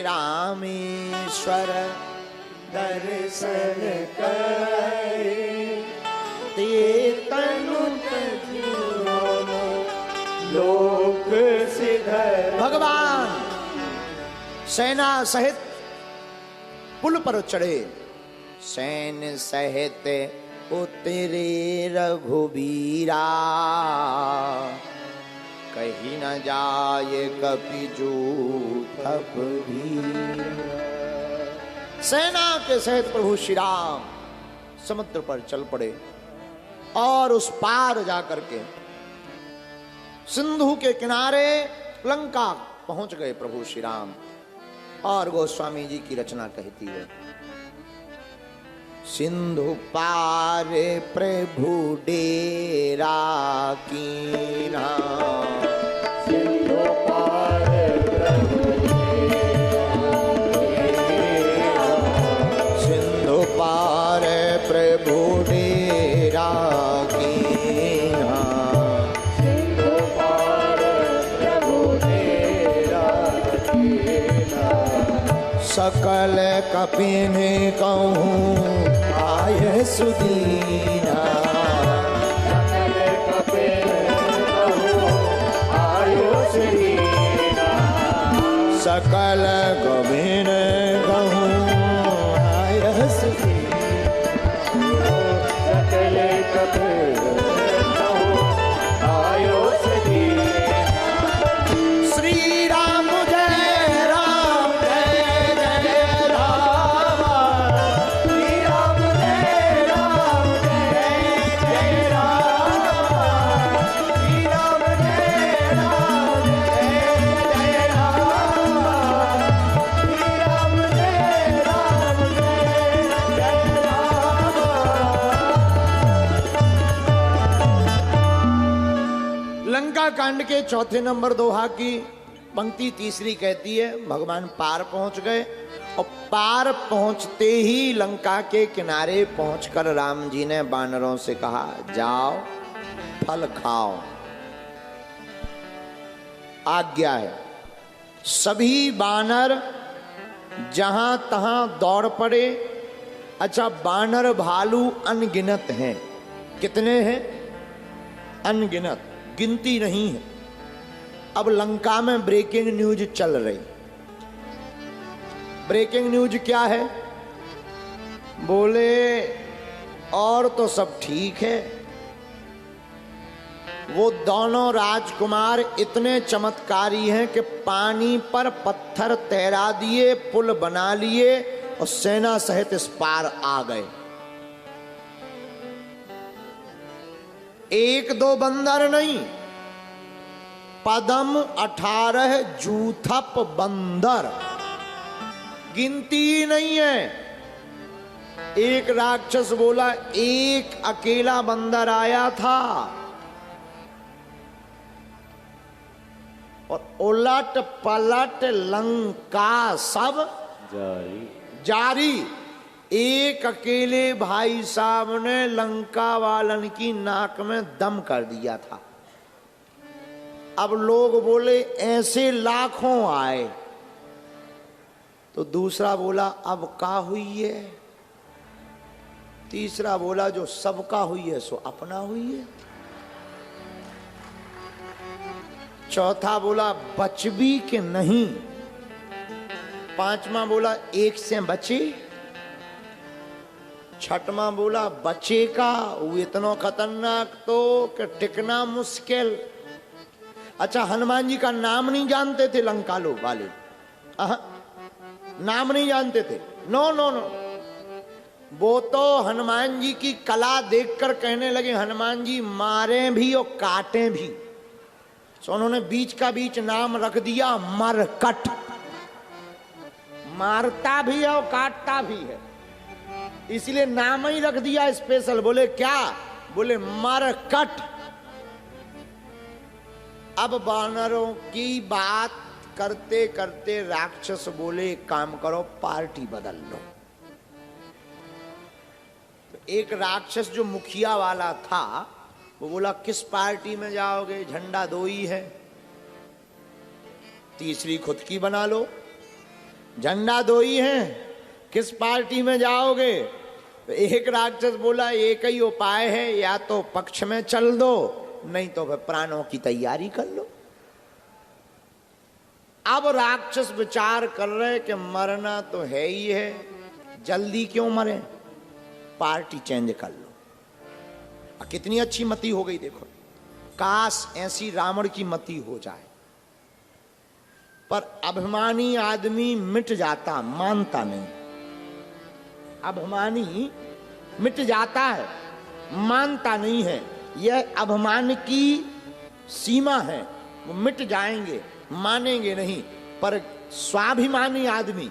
रामेश्वर दर्शन करे, ते तनु तजियो लोक सिधर। भगवान सेना सहित पुल पर चढ़े, सैन्य सहित उतरे रघुबीरा, कहीं न जाए कपि जूथप भीरा। सेना के सहित प्रभु श्री राम समुद्र पर चल पड़े और उस पार जाकर के सिंधु के किनारे लंका पहुंच गए प्रभु श्री राम। और गोस्वामी जी की रचना कहती है, सिंधु पार प्रभु डेरा कीना, सिंधु पार प्रभु डेरा, सिंधु पार प्रभु डेरा कीना, सिंधु पार प्रभु डेरा कीना। सकल कपिन कहूँ आय सुदीना, सकल कपिन कहूँ आय सुदीना, सकल कपिन कहूँ आय सुदीना, सकल कपिन कहूँ आय सुदीना। श्री राम जय राम जय जय राम, श्री राम जय राम जय जय राम, श्री राम जय राम जय जय राम, श्री राम जय राम जय जय राम। लंका कांड के चौथे नंबर दोहा की पंक्ति तीसरी कहती है, भगवान पार पहुंच गए और पार पहुंचते ही लंका के किनारे पहुंचकर राम जी ने बानरों से कहा, जाओ फल खाओ। आज्ञा है। सभी बानर जहां तहां दौड़ पड़े। अच्छा, बानर भालू अनगिनत हैं। कितने हैं? अनगिनत, गिनती नहीं है। अब लंका में ब्रेकिंग न्यूज चल रही। ब्रेकिंग न्यूज क्या है? बोले और तो सब ठीक है, वो दोनों राजकुमार इतने चमत्कारी हैं कि पानी पर पत्थर तैरा दिए, पुल बना लिए और सेना सहित इस पार आ गए। एक दो बंदर नहीं, पदम 18 जूथप बंदर, गिनती ही नहीं है। एक राक्षस बोला एक अकेला बंदर आया था और उलट पलट लंका सब जारी। एक अकेले भाई साहब ने लंका वालन की नाक में दम कर दिया था। अब लोग बोले ऐसे लाखों आए। तो दूसरा बोला अब का हुई है। तीसरा बोला जो सबका हुई है सो अपना हुई है। चौथा बोला बच भी कि नहीं। पांचवा बोला एक से बचे। छठवां बोला बचे का, वो इतना खतरनाक तो कि टिकना मुश्किल। अच्छा, हनुमान जी का नाम नहीं जानते थे लंका लोग वाले। नाम नहीं जानते थे। नो नो नो, वो तो हनुमान जी की कला देखकर कहने लगे हनुमान जी मारे भी और काटे भी। तो उन्होंने बीच का बीच नाम रख दिया मरकट। मारता भी है और काटता भी है, इसलिए नाम ही रख दिया स्पेशल। बोले क्या? बोले मरकट। अब वानरों की बात करते करते राक्षस बोले काम करो, पार्टी बदल लो। तो एक राक्षस जो मुखिया वाला था वो बोला किस पार्टी में जाओगे, झंडा दो ही है, तीसरी खुद की बना लो। झंडा दो ही हैं, किस पार्टी में जाओगे? तो एक राक्षस बोला एक ही उपाय है, या तो पक्ष में चल दो, नहीं तो फिर प्राणों की तैयारी कर लो। अब राक्षस विचार कर रहे कि मरना तो है ही है, जल्दी क्यों मरे, पार्टी चेंज कर लो। कितनी अच्छी मति हो गई देखो, काश ऐसी रावण की मति हो जाए। पर अभिमानी आदमी मिट जाता, मानता नहीं। अभिमानी मिट जाता है, मानता नहीं है। यह अभिमान की सीमा है, वो मिट जाएंगे, मानेंगे नहीं। पर स्वाभिमानी आदमी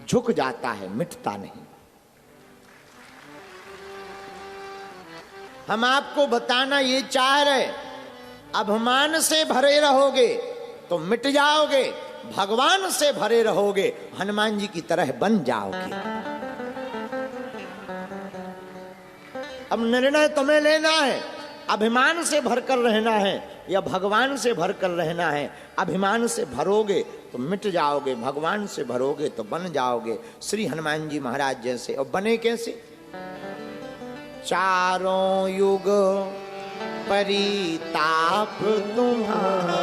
झुक जाता है, मिटता नहीं। हम आपको बताना ये चाह रहे, अभिमान से भरे रहोगे तो मिट जाओगे, भगवान से भरे रहोगे हनुमान जी की तरह बन जाओगे। अब निर्णय तुम्हें लेना है, अभिमान से भरकर रहना है या भगवान से भरकर रहना है। अभिमान से भरोगे तो मिट जाओगे, भगवान से भरोगे तो बन जाओगे श्री हनुमान जी महाराज जैसे। और बने कैसे? चारों युग परिताप तुम्हारा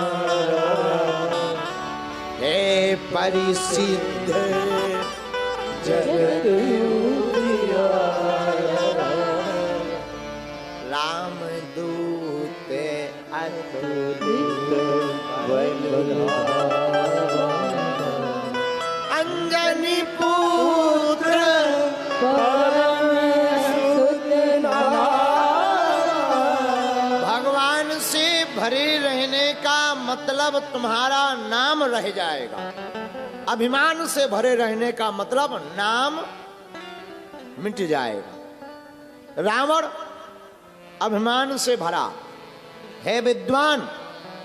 है परिसिद्ध जगत राम दूत अतुलित अंजनी पुत्र भगवान से भरे रहने का मतलब तुम्हारा नाम रह जाएगा। अभिमान से भरे रहने का मतलब नाम मिट जाएगा। रावण अभिमान से भरा है, विद्वान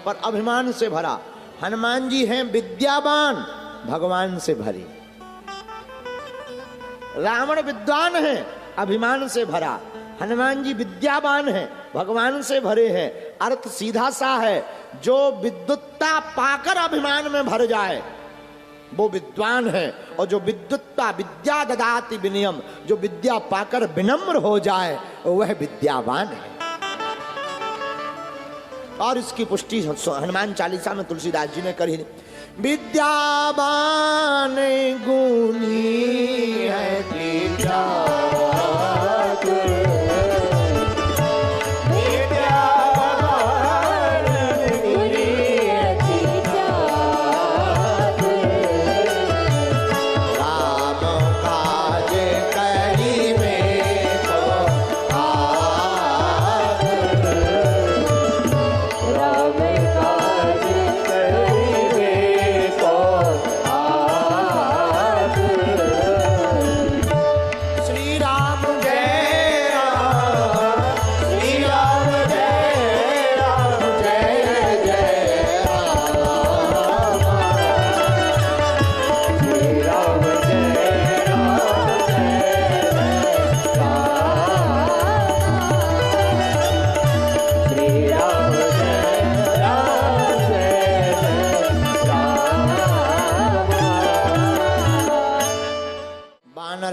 पर अभिमान से भरा। हनुमान जी हैं विद्यावान, भगवान से भरे। रावण विद्वान है, अभिमान से भरा। हनुमान जी विद्यावान है, भगवान से भरे हैं। अर्थ सीधा सा है, जो विद्वत्ता पाकर अभिमान में भर जाए वो विद्वान है, और जो विद्वत्ता विद्या ददाति विनयम, जो विद्या पाकर विनम्र हो जाए वह विद्यावान है। और इसकी पुष्टि हनुमान चालीसा में तुलसीदास जी ने करी। विद्यावान गुणी है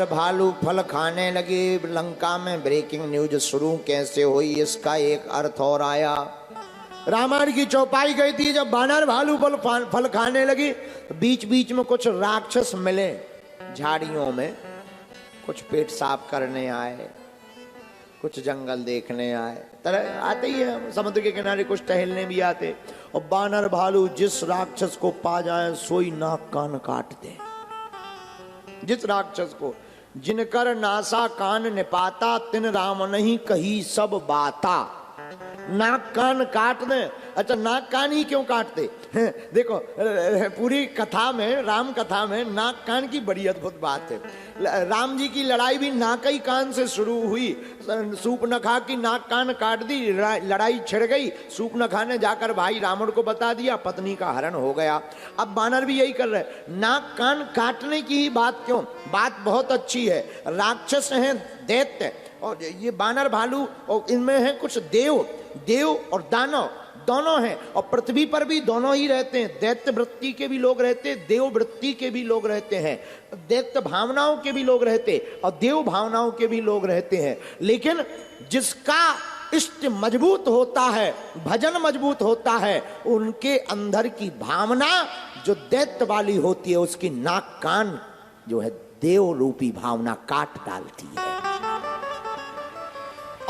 भालू फल खाने लगे। लंका में ब्रेकिंग न्यूज शुरू कैसे हुई, इसका एक अर्थ और आया। रामायण की चौपाई गई थी, जब बानर भालू फल खाने लगी तो बीच बीच में कुछ राक्षस मिले झाड़ियों में, कुछ पेट साफ करने आए, कुछ जंगल देखने आए, तरह आते ही है। समुद्र के किनारे कुछ टहलने भी आते। और बानर भालू जिस राक्षस को पा जाए सोई नाक कान काट दे। जिस राक्षस को जिनकर नासा कान निपाता, तिन राम नहीं कही सब बाता। नाक कान काट दे। अच्छा, नाक कान ही क्यों काटते? देखो पूरी कथा में, राम कथा में नाक कान की बड़ी अद्भुत बात है। राम जी की लड़ाई भी नाक ही कान से शुरू हुई। सूर्पनखा की नाक कान काट दी, लड़ाई छिड़ गई। सूर्पनखा ने जाकर भाई रावण को बता दिया, पत्नी का हरण हो गया। अब बानर भी यही कर रहे, नाक कान काटने की ही बात क्यों? बात बहुत अच्छी है। राक्षस हैं दैत्य, और ये बानर भालू, और इनमें है कुछ देव और दानव। दोनों हैं, और पृथ्वी पर भी दोनों ही रहते हैं। दैत्य वृत्ति के भी लोग रहते हैं, देव वृत्ति के भी लोग रहते हैं। दैत्य भावनाओं के भी लोग रहते और देव भावनाओं के भी लोग रहते हैं। लेकिन जिसका इष्ट मजबूत होता है, भजन मजबूत होता है, उनके अंदर की भावना जो दैत्य वाली होती है, उसकी नाक कान जो है देव रूपी भावना काट डालती है।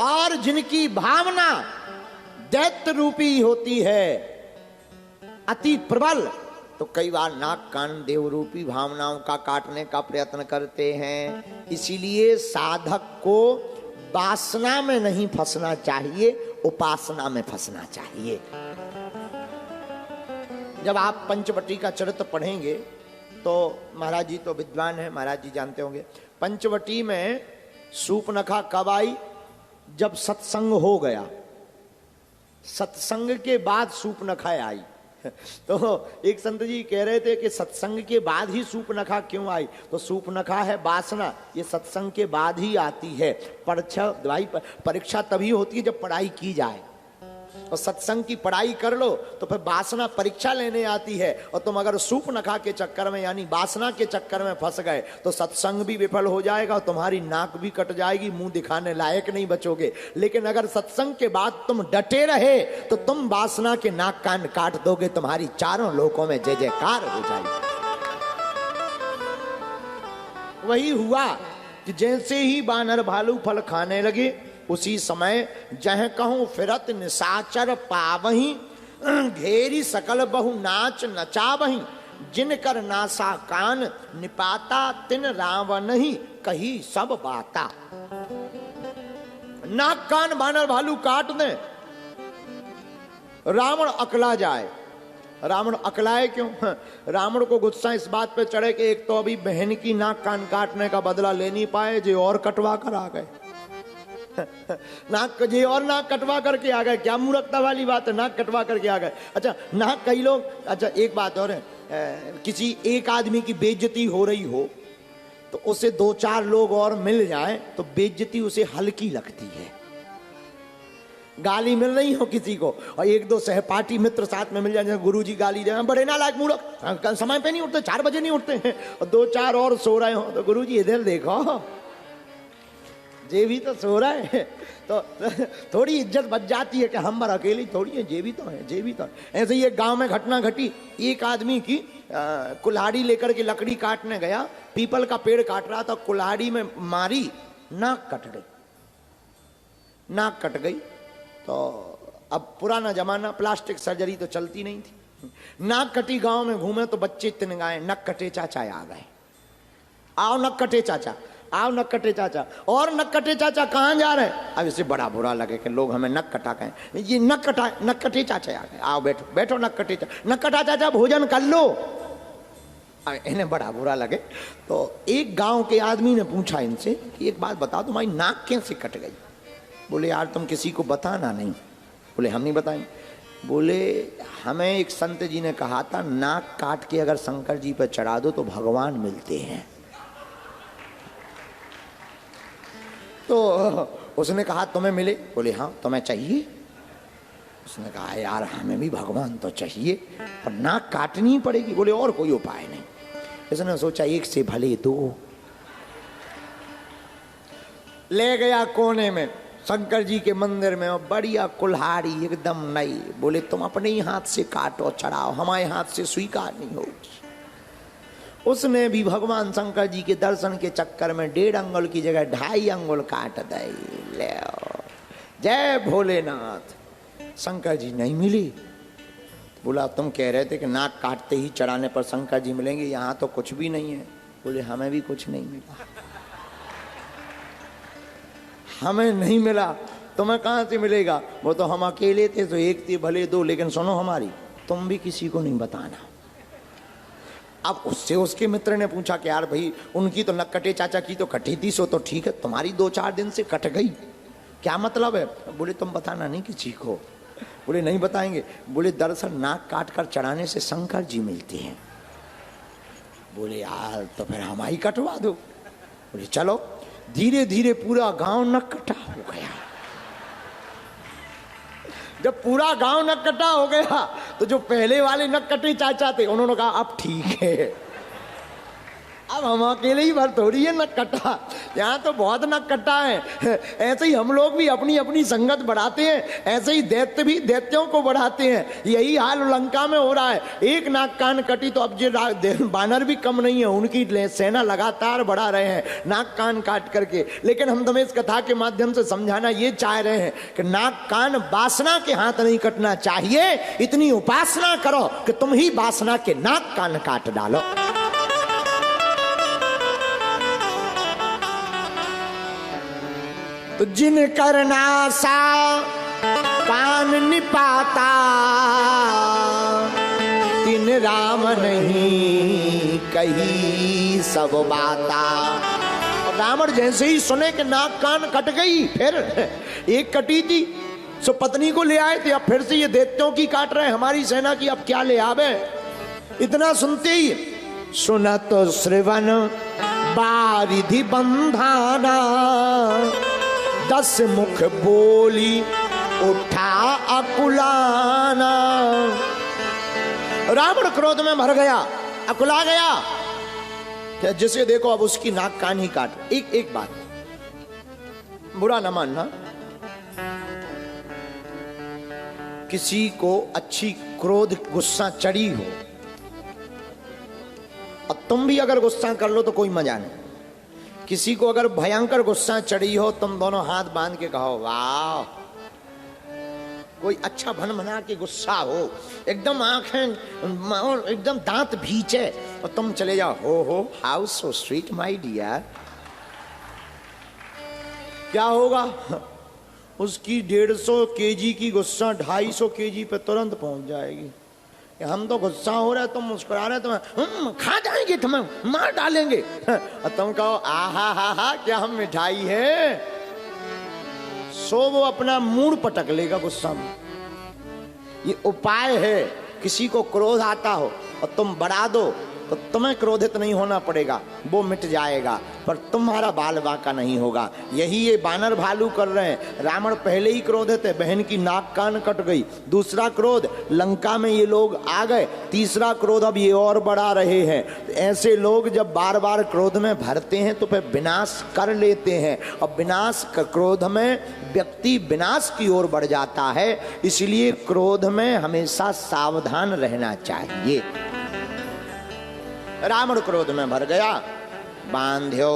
और जिनकी भावना दैत्य रूपी होती है, अति प्रबल, तो कई बार नाक कान देव रूपी भावनाओं का काटने का प्रयत्न करते हैं। इसीलिए साधक को वासना में नहीं फंसना चाहिए, उपासना में फंसना चाहिए। जब आप पंचवटी का चरित्र पढ़ेंगे तो महाराज जी तो विद्वान है, महाराज जी जानते होंगे। पंचवटी में सूपनखा कब आई? जब सत्संग हो गया। सत्संग के बाद सूपनखा आई। तो एक संत जी कह रहे थे कि सत्संग के बाद ही सूपनखा क्यों आई? तो सूपनखा है वासना, ये सत्संग के बाद ही आती है। परीक्षा तभी होती है जब पढ़ाई की जाए, और सत्संग की पढ़ाई कर लो तो फिर वासना परीक्षा लेने आती है। और तुम अगर सूपनखा के चक्कर में यानी वासना के चक्कर में फंस गए तो सत्संग भी विफल हो जाएगा और तुम्हारी नाक भी कट जाएगी, मुंह दिखाने लायक नहीं बचोगे। लेकिन अगर सत्संग के बाद तुम डटे रहे तो तुम वासना के नाक कान काट दोगे, तुम्हारी चारों लोकों में जय जयकार हो जाएगी। वही हुआ कि जैसे ही बानर भालू फल खाने लगे, उसी समय जह कहूं फिरत निशाचर पावही, घेरी सकल बहु नाच नचावही, जिन कर नासा कान निपाता, तिन रावण ही कही सब बाता। नाक कान बानर भालू काट दे, रावण अकला जाए। रावण अकलाए क्यों? रावण को गुस्सा इस बात पे चढ़े कि एक तो अभी बहन की नाक कान काटने का बदला ले नहीं पाए, जो और कटवा कर आ गए। नाक जी और नाक कटवा करके आ गए। क्या मूर्खता वाली बात है, नाक कटवा करके आ गए। अच्छा नाक कई लोग, अच्छा एक बात और है, किसी एक आदमी की बेइज्जती हो रही हो तो उसे दो चार लोग और मिल जाए तो बेइज्जती उसे हल्की लगती है। गाली मिल रही हो किसी को और एक दो सहपाठी मित्र साथ में मिल जाए, गुरुजी गाली दे, बड़े नालायक मूर्ख, समय पे नहीं उठते, 4 बजे नहीं उठते हैं, और दो चार और सो रहे हो तो गुरुजी इधर देखो, जे भी तो सो रहा है। तो थोड़ी इज्जत बच जाती है कि हम पर अकेली थोड़ी है, जे भी तो है, जे भी तो है। ऐसे ही एक गांव में घटना घटी। एक आदमी की कुल्हाड़ी लेकर के लकड़ी काटने गया, पीपल का पेड़ काट रहा था, कुल्हाड़ी में मारी, नाक कट गई। नाक कट गई तो अब पुराना जमाना, प्लास्टिक सर्जरी तो चलती नहीं थी। नाक कटी, गांव में घूमे तो बच्चे तिनगाए, नक कटे चाचा आ गए। आओ नक कटे चाचा, आओ नक कटे चाचा। और नक कटे चाचा कहाँ जा रहे हैं? अब इसे बड़ा बुरा लगे कि लोग हमें नक कटा कहें। ये नक कटे चाचा आ गए। आओ बैठो बैठो नक कटे चाचा, नक कटा चाचा भोजन कर लो। इन्हें बड़ा बुरा लगे तो एक गांव के आदमी ने पूछा इनसे कि एक बात बताओ, तुम्हारी नाक कैसे कट गई? बोले यार तुम किसी को बताना नहीं। बोले हम नहीं बताएंगे। बोले हमें एक संत जी ने कहा था, नाक काट के अगर शंकर जी पर चढ़ा दो तो भगवान मिलते हैं। तो उसने कहा तुम्हें मिले? बोले हाँ। तुम्हें चाहिए? उसने कहा यार हमें भी भगवान तो चाहिए, पर नाक काटनी ही पड़ेगी। बोले और कोई उपाय नहीं। इसने सोचा एक से भले दो। ले गया कोने में शंकर जी के मंदिर में, और बढ़िया कुल्हाड़ी एकदम नई। बोले तुम अपने ही हाथ से काटो चढ़ाओ, हमारे हाथ से स्वीकार नहीं होगी। उसने भी भगवान शंकर जी के दर्शन के चक्कर में 1.5 अंगुल की जगह 2.5 अंगुल काट दी। ले जय भोलेनाथ। शंकर जी नहीं मिली। बोला तुम कह रहे थे कि नाक काटते ही चढ़ाने पर शंकर जी मिलेंगे, यहाँ तो कुछ भी नहीं है। बोले हमें भी कुछ नहीं मिला, हमें नहीं मिला। तुम्हें कहाँ से मिलेगा? वो तो हम अकेले थे तो एक थी भले दो, लेकिन सुनो हमारी, तुम भी किसी को नहीं बताना। अब उससे उसके मित्र ने पूछा कि यार भाई उनकी तो नक कटे चाचा की तो कटी थी, सो तो ठीक है, तुम्हारी 2-4 दिन से कट गई, क्या मतलब है? बोले तुम बताना नहीं किसी को। बोले नहीं बताएंगे। बोले दरअसल नाक काट कर चढ़ाने से शंकर जी मिलते हैं। बोले यार तो फिर हमारी कटवा दो। बोले चलो। धीरे धीरे पूरा गांव नक कटा हो गया। जब पूरा गांव नक कटा हो गया तो जो पहले वाले नक कटे चाचा थे उन्होंने कहा अब ठीक है, अब हम अकेले ही भर थोड़ी है नक कटा, यहाँ तो बहुत नक कटा है। ऐसे ही हम लोग भी अपनी अपनी संगत बढ़ाते हैं, ऐसे ही दैत्य भी दैत्यों को बढ़ाते हैं। यही हाल लंका में हो रहा है। एक नाक कान कटी तो अब जो बानर भी कम नहीं है, उनकी सेना लगातार बढ़ा रहे हैं नाक कान काट करके। लेकिन हम तुम्हें इस कथा के माध्यम से समझाना ये चाह रहे हैं कि नाक कान वासना के हाथ नहीं कटना चाहिए, इतनी उपासना करो कि तुम ही वासना के नाक कान काट डालो। तो जिन करनासा कान निपाता, तिन राम नहीं कही सब बाता। और रावण जैसे ही सुने कि नाक कान कट गई, फिर एक कटी थी सो पत्नी को ले आए थे, अब फिर से ये दैत्यों की काट रहे हमारी सेना की, अब क्या ले आवे। इतना सुनते ही सुनत श्रवण बारिधि बंधाना, 10 मुख बोली उठा अकुलाना। रावण क्रोध में भर गया, अकुला गया, क्या जिसे देखो अब उसकी नाक कान ही काट। एक बात बुरा न मानना, किसी को अच्छी क्रोध गुस्सा चढ़ी हो और तुम भी अगर गुस्सा कर लो तो कोई मजा नहीं। किसी को अगर भयंकर गुस्सा चढ़ी हो, तुम दोनों हाथ बांध के कहो वाह। कोई अच्छा भन भना के गुस्सा हो, एकदम आंखें एकदम दांत भींचे और तुम चले जाओ हो how so sweet my dear, क्या होगा? उसकी 150 केजी की गुस्सा 250 केजी पे तुरंत पहुंच जाएगी। हम तो गुस्सा हो रहे, तुम मुस्कुरा रहे, तुम्हें खा जाएंगे, तुम्हें मार डालेंगे। और तुम कहो आहा हा क्या हम मिठाई है, सो वो अपना मूड पटक लेगा गुस्सा में। ये उपाय है, किसी को क्रोध आता हो और तुम बढ़ा दो तो तुम्हें क्रोधित नहीं होना पड़ेगा, वो मिट जाएगा, पर तुम्हारा बाल बांका नहीं होगा। यही ये बानर भालू कर रहे हैं। रावण पहले ही क्रोधित है, बहन की नाक कान कट गई। दूसरा क्रोध, लंका में ये लोग आ गए। तीसरा क्रोध, अब ये और बढ़ा रहे हैं। ऐसे लोग जब बार बार क्रोध में भरते हैं तो फिर विनाश कर लेते हैं, और विनाश क्रोध में व्यक्ति विनाश की ओर बढ़ जाता है। इसलिए क्रोध में हमेशा सावधान रहना चाहिए। रावण क्रोध में भर गया, बांध्यो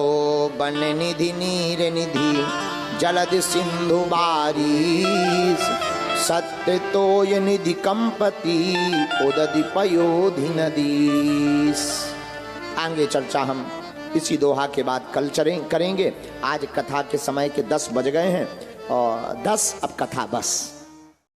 बन निधि नीर निधि, जलद सिंधु बारीस, सत्य तो ये निधि कंपति, उदधि पयोधि नदीस। आगे चर्चा हम इसी दोहा के बाद कल करेंगे। आज कथा के समय के 10 बज गए हैं और 10 अब कथा बस।